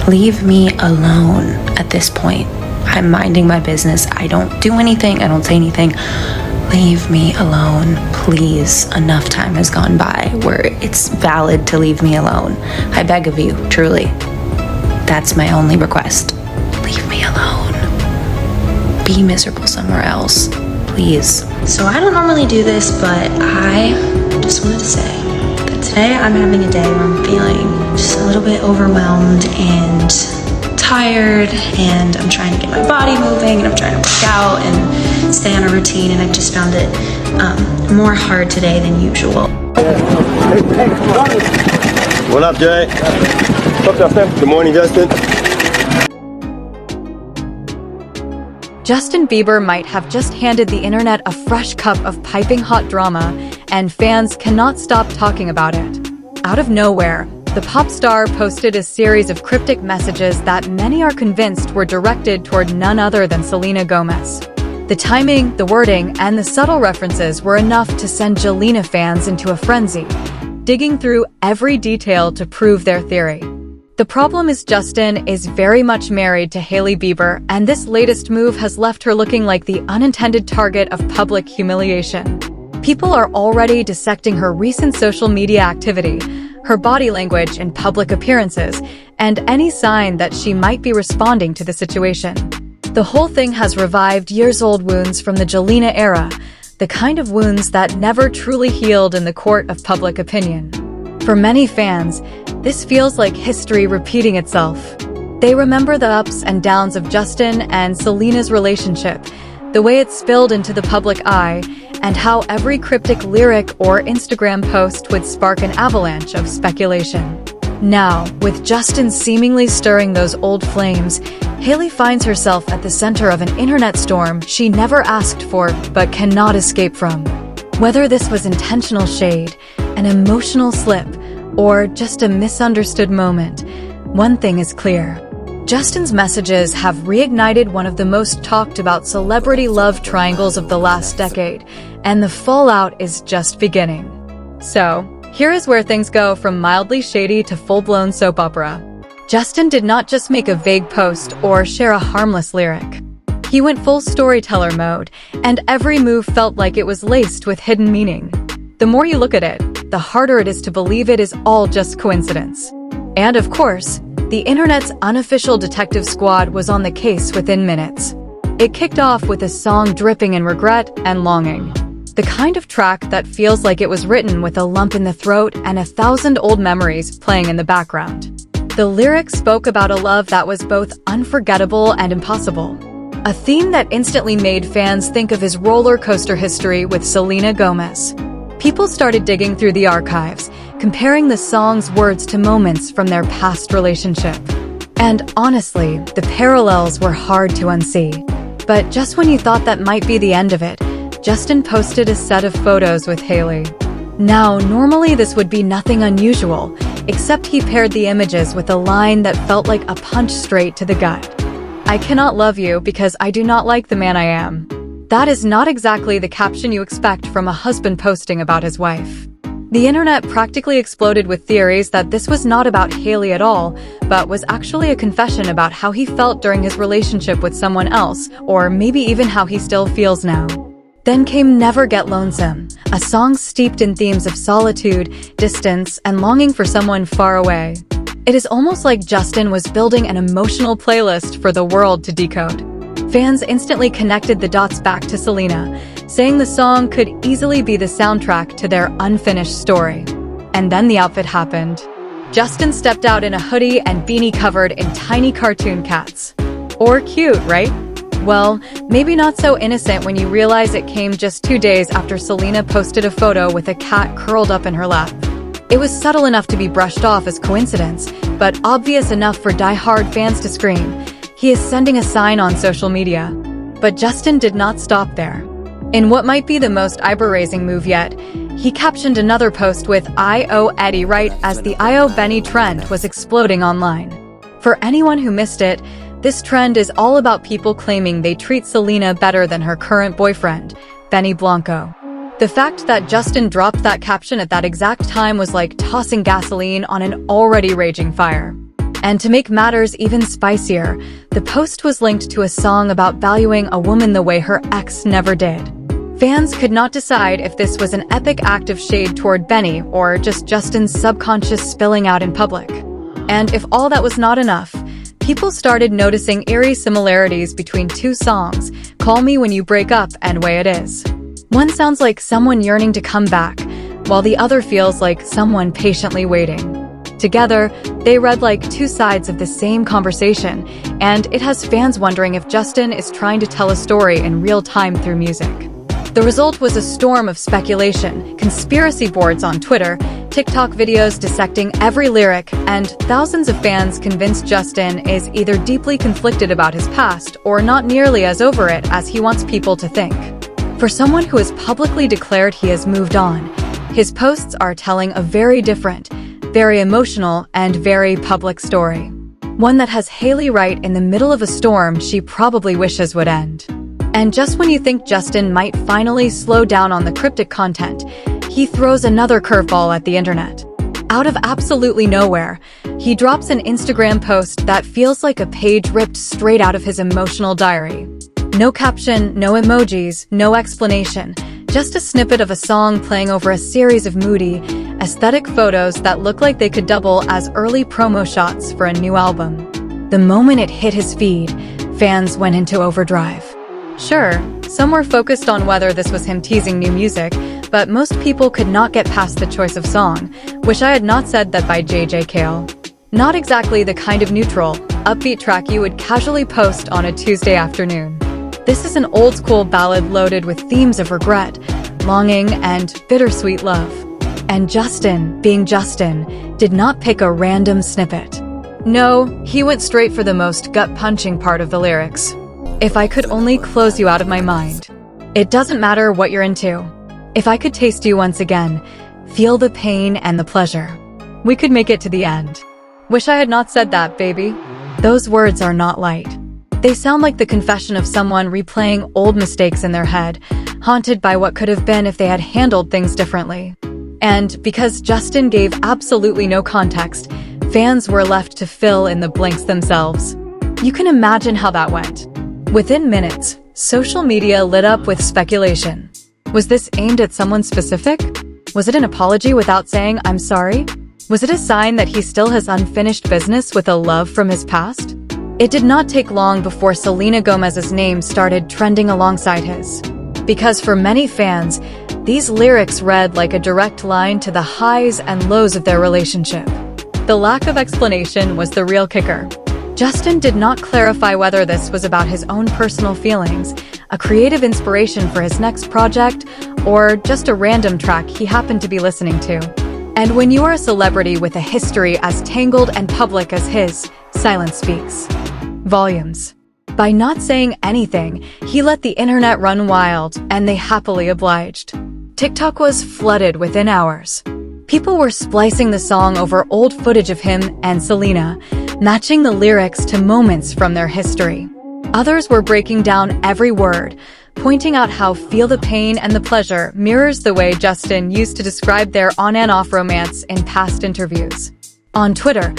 leave me alone at this point. I'm minding my business. I don't do anything. I don't say anything. Leave me alone, please. Enough time has gone by where it's valid to leave me alone. I beg of you, truly. That's my only request. Leave me alone. Be miserable somewhere else, please. So I don't normally do this, but I just wanted to say that today I'm having a day where I'm feeling just a little bit overwhelmed and tired, and I'm trying to get my body moving, and I'm trying to work out and stay on a routine, and I've just found it more hard today than usual. What up, Jay? What's up, Justin? Good morning, Justin. Justin Bieber might have just handed the internet a fresh cup of piping hot drama, and fans cannot stop talking about it. Out of nowhere, the pop star posted a series of cryptic messages that many are convinced were directed toward none other than Selena Gomez. The timing, the wording, and the subtle references were enough to send Jelena fans into a frenzy, digging through every detail to prove their theory. The problem is Justin is very much married to Hailey Bieber, and this latest move has left her looking like the unintended target of public humiliation. People are already dissecting her recent social media activity, her body language in public appearances, and any sign that she might be responding to the situation. The whole thing has revived years-old wounds from the Jelena era, the kind of wounds that never truly healed in the court of public opinion. For many fans, this feels like history repeating itself. They remember the ups and downs of Justin and Selena's relationship, the way it spilled into the public eye, and how every cryptic lyric or Instagram post would spark an avalanche of speculation. Now, with Justin seemingly stirring those old flames, Hailey finds herself at the center of an internet storm she never asked for but cannot escape from. Whether this was intentional shade, an emotional slip, or just a misunderstood moment, one thing is clear. Justin's messages have reignited one of the most talked about celebrity love triangles of the last decade, and the fallout is just beginning. So, here is where things go from mildly shady to full-blown soap opera. Justin did not just make a vague post or share a harmless lyric. He went full storyteller mode, and every move felt like it was laced with hidden meaning. The more you look at it, the harder it is to believe it is all just coincidence. And of course, the internet's unofficial detective squad was on the case within minutes. It kicked off with a song dripping in regret and longing. The kind of track that feels like it was written with a lump in the throat and 1,000 old memories playing in the background. The lyrics spoke about a love that was both unforgettable and impossible. A theme that instantly made fans think of his roller coaster history with Selena Gomez. People started digging through the archives, comparing the song's words to moments from their past relationship. And honestly, the parallels were hard to unsee. But just when you thought that might be the end of it, Justin posted a set of photos with Hailey. Now, normally this would be nothing unusual, except he paired the images with a line that felt like a punch straight to the gut. "I cannot love you because I do not like the man I am." That is not exactly the caption you expect from a husband posting about his wife. The internet practically exploded with theories that this was not about Hailey at all, but was actually a confession about how he felt during his relationship with someone else, or maybe even how he still feels now. Then came Never Get Lonesome, a song steeped in themes of solitude, distance, and longing for someone far away. It is almost like Justin was building an emotional playlist for the world to decode. Fans instantly connected the dots back to Selena, saying the song could easily be the soundtrack to their unfinished story. And then the outfit happened. Justin stepped out in a hoodie and beanie covered in tiny cartoon cats. Or cute, right? Well, maybe not so innocent when you realize it came just 2 days after Selena posted a photo with a cat curled up in her lap. It was subtle enough to be brushed off as coincidence, but obvious enough for die-hard fans to scream, "He is sending a sign on social media." But Justin did not stop there. In what might be the most eyebrow-raising move yet, he captioned another post with "I owe Eddie" right as the "I owe Benny" trend was exploding online. For anyone who missed it, this trend is all about people claiming they treat Selena better than her current boyfriend, Benny Blanco. The fact that Justin dropped that caption at that exact time was like tossing gasoline on an already raging fire. And to make matters even spicier, the post was linked to a song about valuing a woman the way her ex never did. Fans could not decide if this was an epic act of shade toward Benny or just Justin's subconscious spilling out in public. And if all that was not enough, people started noticing eerie similarities between two songs, Call Me When You Break Up and Way It Is. One sounds like someone yearning to come back, while the other feels like someone patiently waiting. Together, they read like two sides of the same conversation, and it has fans wondering if Justin is trying to tell a story in real time through music. The result was a storm of speculation, conspiracy boards on Twitter, TikTok videos dissecting every lyric, and thousands of fans convinced Justin is either deeply conflicted about his past or not nearly as over it as he wants people to think. For someone who has publicly declared he has moved on, his posts are telling a very different, very emotional, and very public story. One that has Hailey right in the middle of a storm she probably wishes would end. And just when you think Justin might finally slow down on the cryptic content, he throws another curveball at the internet. Out of absolutely nowhere, he drops an Instagram post that feels like a page ripped straight out of his emotional diary. No caption, no emojis, no explanation, just a snippet of a song playing over a series of moody, aesthetic photos that look like they could double as early promo shots for a new album. The moment it hit his feed, fans went into overdrive. Sure, some were focused on whether this was him teasing new music, but most people could not get past the choice of song, Wish I Had Not Said That by JJ Cale. Not exactly the kind of neutral, upbeat track you would casually post on a Tuesday afternoon. This is an old-school ballad loaded with themes of regret, longing, and bittersweet love. And Justin, being Justin, did not pick a random snippet. No, he went straight for the most gut-punching part of the lyrics. If I could only close you out of my mind. It doesn't matter what you're into. If I could taste you once again, feel the pain and the pleasure. We could make it to the end. Wish I had not said that, baby. Those words are not light. They sound like the confession of someone replaying old mistakes in their head, haunted by what could have been if they had handled things differently. And because Justin gave absolutely no context, fans were left to fill in the blanks themselves. You can imagine how that went. Within minutes, social media lit up with speculation. Was this aimed at someone specific? Was it an apology without saying, "I'm sorry"? Was it a sign that he still has unfinished business with a love from his past? It did not take long before Selena Gomez's name started trending alongside his. Because for many fans, these lyrics read like a direct line to the highs and lows of their relationship. The lack of explanation was the real kicker. Justin did not clarify whether this was about his own personal feelings, a creative inspiration for his next project, or just a random track he happened to be listening to. And when you are a celebrity with a history as tangled and public as his, silence speaks volumes. By not saying anything, he let the internet run wild, and they happily obliged. TikTok was flooded within hours. People were splicing the song over old footage of him and Selena, matching the lyrics to moments from their history. Others were breaking down every word, pointing out how Feel the Pain and the Pleasure mirrors the way Justin used to describe their on and off romance in past interviews. On Twitter,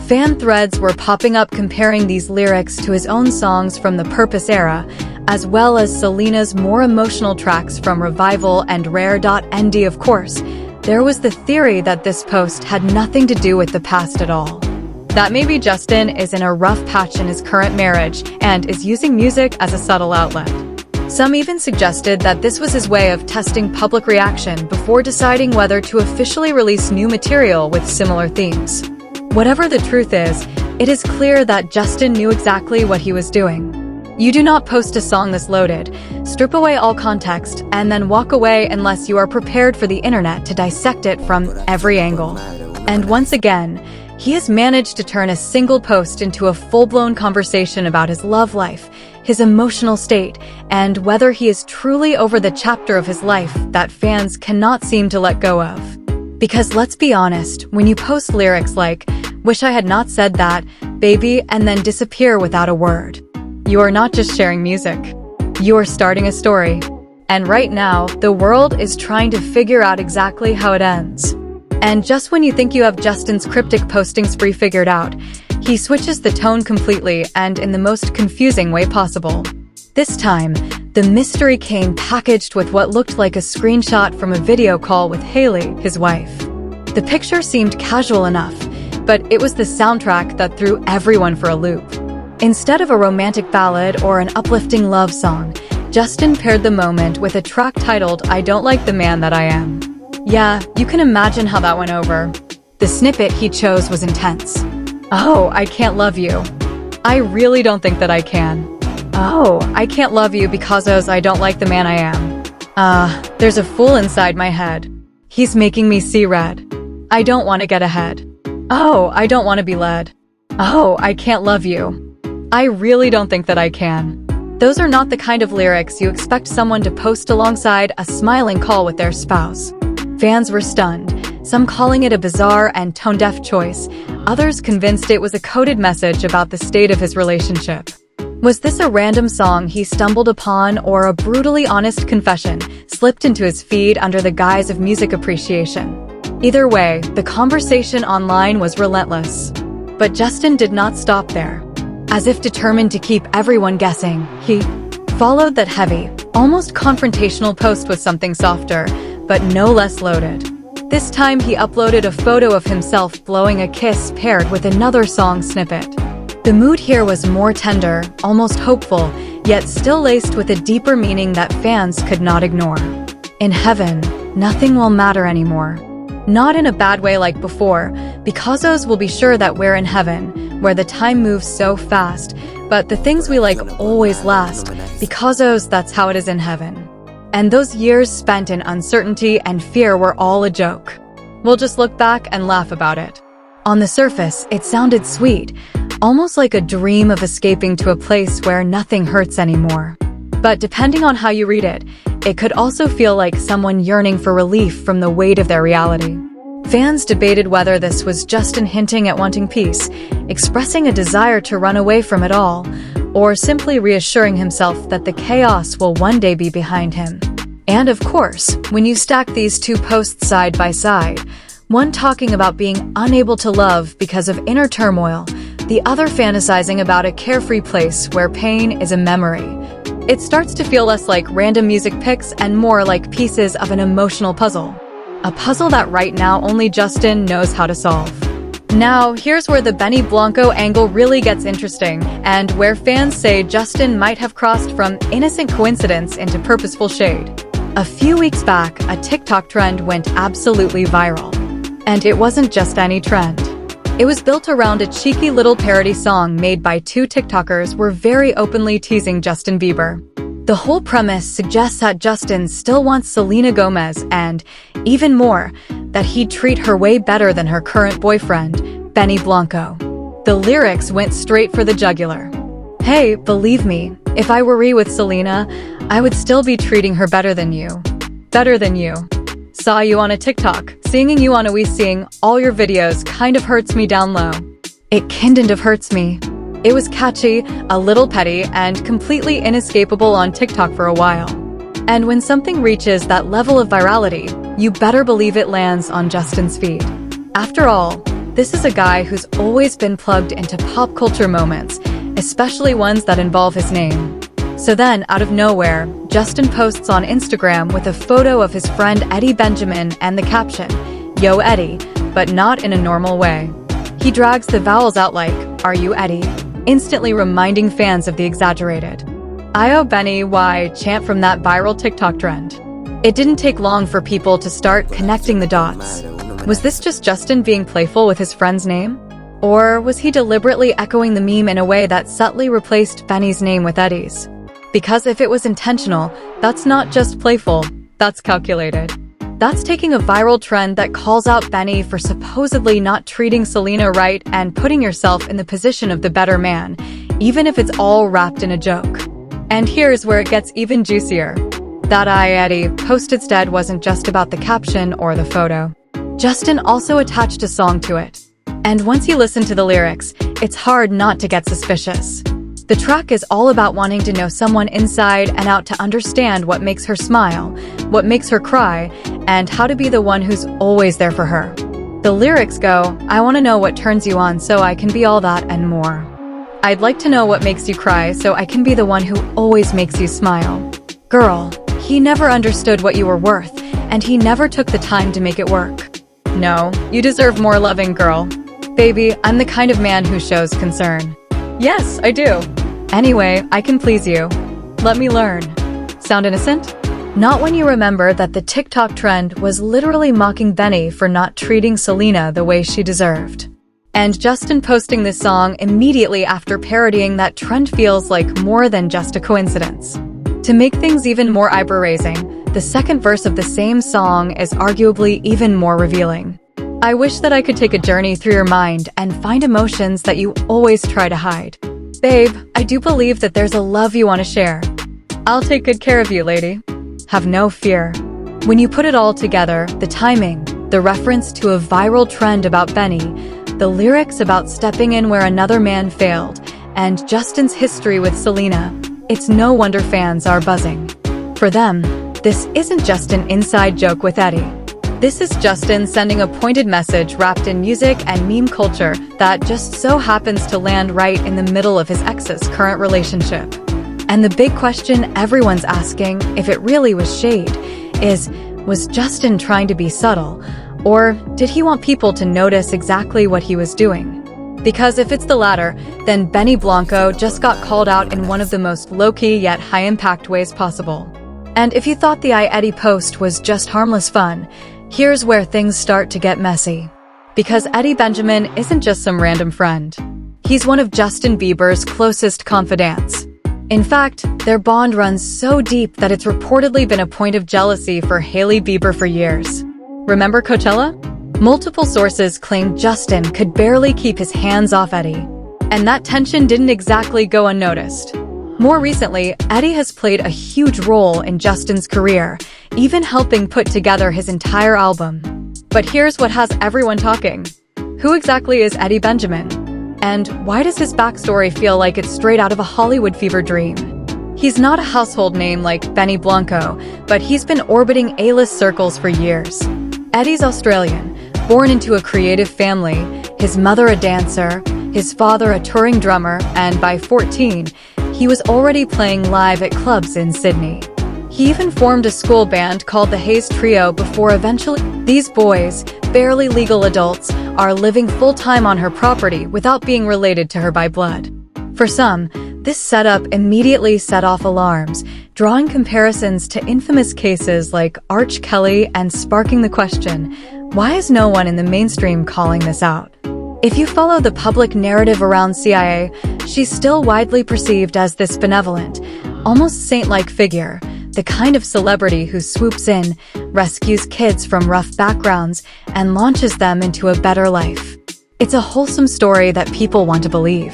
fan threads were popping up comparing these lyrics to his own songs from the Purpose era, as well as Selena's more emotional tracks from Revival and Rare.nd. Of course, there was the theory that this post had nothing to do with the past at all. That maybe Justin is in a rough patch in his current marriage and is using music as a subtle outlet. Some even suggested that this was his way of testing public reaction before deciding whether to officially release new material with similar themes. Whatever the truth is, it is clear that Justin knew exactly what he was doing. You do not post a song this loaded, strip away all context, and then walk away unless you are prepared for the internet to dissect it from every angle. And once again, he has managed to turn a single post into a full-blown conversation about his love life, his emotional state, and whether he is truly over the chapter of his life that fans cannot seem to let go of. Because let's be honest, when you post lyrics like, "Wish I had not said that, baby," and then disappear without a word, you are not just sharing music. You are starting a story. And right now, the world is trying to figure out exactly how it ends. And just when you think you have Justin's cryptic posting spree figured out, He switches the tone completely and in the most confusing way possible. This time, the mystery came packaged with what looked like a screenshot from a video call with Hailey, his wife. The picture seemed casual enough, but it was the soundtrack that threw everyone for a loop. Instead of a romantic ballad or an uplifting love song, Justin paired the moment with a track titled "I Don't Like the Man That I Am." Yeah, you can imagine how that went over. The snippet he chose was intense. "Oh, I can't love you. I really don't think that I can. Oh, I can't love you because I don't like the man I am. There's a fool inside my head. He's making me see red. I don't want to get ahead. Oh, I don't want to be led. Oh, I can't love you. I really don't think that I can." Those are not the kind of lyrics you expect someone to post alongside a smiling call with their spouse. Fans were stunned, some calling it a bizarre and tone-deaf choice, others convinced it was a coded message about the state of his relationship. Was this a random song he stumbled upon or a brutally honest confession slipped into his feed under the guise of music appreciation? Either way, the conversation online was relentless. But Justin did not stop there. As if determined to keep everyone guessing, he followed that heavy, almost confrontational post with something softer, but no less loaded. This time he uploaded a photo of himself blowing a kiss paired with another song snippet. The mood here was more tender, almost hopeful, yet still laced with a deeper meaning that fans could not ignore. In heaven, nothing will matter anymore. Not in a bad way like before, because will be sure that we're in heaven, where the time moves so fast, but the things we like always last, because that's how it is in heaven. And those years spent in uncertainty and fear were all a joke. We'll just look back and laugh about it. On the surface, it sounded sweet, almost like a dream of escaping to a place where nothing hurts anymore. But depending on how you read it, it could also feel like someone yearning for relief from the weight of their reality. Fans debated whether this was Justin hinting at wanting peace, expressing a desire to run away from it all, or simply reassuring himself that the chaos will one day be behind him. And of course, when you stack these two posts side by side, one talking about being unable to love because of inner turmoil, the other fantasizing about a carefree place where pain is a memory, it starts to feel less like random music picks and more like pieces of an emotional puzzle. A puzzle that right now only Justin knows how to solve. Now, here's where the Benny Blanco angle really gets interesting, and where fans say Justin might have crossed from innocent coincidence into purposeful shade. A few weeks back, a TikTok trend went absolutely viral. And it wasn't just any trend. It was built around a cheeky little parody song made by two TikTokers were very openly teasing Justin Bieber. The whole premise suggests that Justin still wants Selena Gomez and, even more, that he'd treat her way better than her current boyfriend, Benny Blanco. The lyrics went straight for the jugular. "Hey, believe me, if I were with Selena, I would still be treating her better than you. Better than you. Saw you on a TikTok, seeing you on a we seeing all your videos kind of hurts me down low. It kind of hurts me." It was catchy, a little petty, and completely inescapable on TikTok for a while. And when something reaches that level of virality, you better believe it lands on Justin's feed. After all, this is a guy who's always been plugged into pop culture moments, especially ones that involve his name. So then, out of nowhere, Justin posts on Instagram with a photo of his friend Eddie Benjamin and the caption, "Yo Eddie," but not in a normal way. He drags the vowels out like, "Are you Eddie?" instantly reminding fans of the exaggerated "Io Benny Y" chant from that viral TikTok trend. It didn't take long for people to start connecting the dots. Was this just Justin being playful with his friend's name? Or was he deliberately echoing the meme in a way that subtly replaced Benny's name with Eddie's? Because if it was intentional, that's not just playful, that's calculated. That's taking a viral trend that calls out Benny for supposedly not treating Selena right and putting yourself in the position of the better man, even if it's all wrapped in a joke. And here's where it gets even juicier. That I Eddie post instead wasn't just about the caption or the photo. Justin also attached a song to it. And once you listen to the lyrics, it's hard not to get suspicious. The track is all about wanting to know someone inside and out to understand what makes her smile, what makes her cry, and how to be the one who's always there for her. The lyrics go, "I want to know what turns you on so I can be all that and more. I'd like to know what makes you cry so I can be the one who always makes you smile." Girl, he never understood what you were worth, and he never took the time to make it work. No, you deserve more loving, girl. Baby, I'm the kind of man who shows concern. Yes, I do. Anyway, I can please you. Let me learn. Sound innocent? Not when you remember that the TikTok trend was literally mocking Benny for not treating Selena the way she deserved. And Justin posting this song immediately after parodying that trend feels like more than just a coincidence. To make things even more eyebrow-raising, the second verse of the same song is arguably even more revealing. "I wish that I could take a journey through your mind and find emotions that you always try to hide. Babe, I do believe that there's a love you want to share. I'll take good care of you, lady. Have no fear." When you put it all together, the timing, the reference to a viral trend about Benny, the lyrics about stepping in where another man failed, and Justin's history with Selena, it's no wonder fans are buzzing. For them, this isn't just an inside joke with Eddie. This is Justin sending a pointed message wrapped in music and meme culture that just so happens to land right in the middle of his ex's current relationship. And the big question everyone's asking, if it really was shade, is, was Justin trying to be subtle? Or did he want people to notice exactly what he was doing? Because if it's the latter, then Benny Blanco just got called out in one of the most low-key yet high-impact ways possible. And if you thought the Eddie post was just harmless fun, here's where things start to get messy. Because Eddie Benjamin isn't just some random friend. He's one of Justin Bieber's closest confidants. In fact, their bond runs so deep that it's reportedly been a point of jealousy for Hailey Bieber for years. Remember Coachella? Multiple sources claim Justin could barely keep his hands off Eddie. And that tension didn't exactly go unnoticed. More recently, Eddie has played a huge role in Justin's career, even helping put together his entire album. But here's what has everyone talking. Who exactly is Eddie Benjamin? And why does his backstory feel like it's straight out of a Hollywood fever dream? He's not a household name like Benny Blanco, but he's been orbiting A-list circles for years. Eddie's Australian, born into a creative family, his mother a dancer, his father a touring drummer, and by 14, he was already playing live at clubs in Sydney. He even formed a school band called the Hayes Trio before eventually. These boys, barely legal adults, are living full-time on her property without being related to her by blood. For some, this setup immediately set off alarms, drawing comparisons to infamous cases like Arch Kelly and sparking the question, why is no one in the mainstream calling this out? If you follow the public narrative around CIA, she's still widely perceived as this benevolent, almost saint-like figure, the kind of celebrity who swoops in, rescues kids from rough backgrounds, and launches them into a better life. It's a wholesome story that people want to believe.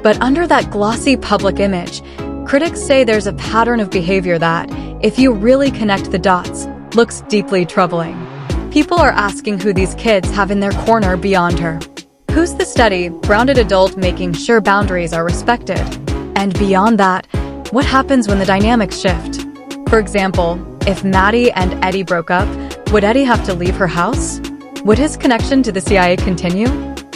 But under that glossy public image, critics say there's a pattern of behavior that, if you really connect the dots, looks deeply troubling. People are asking who these kids have in their corner beyond her. Who's the steady, grounded adult making sure boundaries are respected? And beyond that, what happens when the dynamics shift? For example, if Maddie and Eddie broke up, would Eddie have to leave her house? Would his connection to the CIA continue?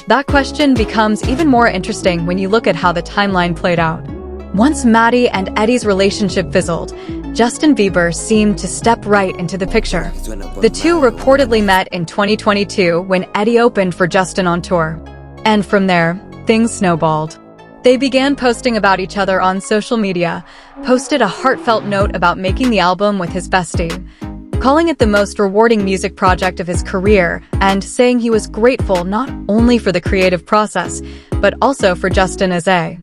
That question becomes even more interesting when you look at how the timeline played out. Once Maddie and Eddie's relationship fizzled, Justin Bieber seemed to step right into the picture. The two reportedly met in 2022 when Eddie opened for Justin on tour. And from there, things snowballed. They began posting about each other on social media, posted a heartfelt note about making the album with his bestie, calling it the most rewarding music project of his career, and saying he was grateful not only for the creative process, but also for Justin as a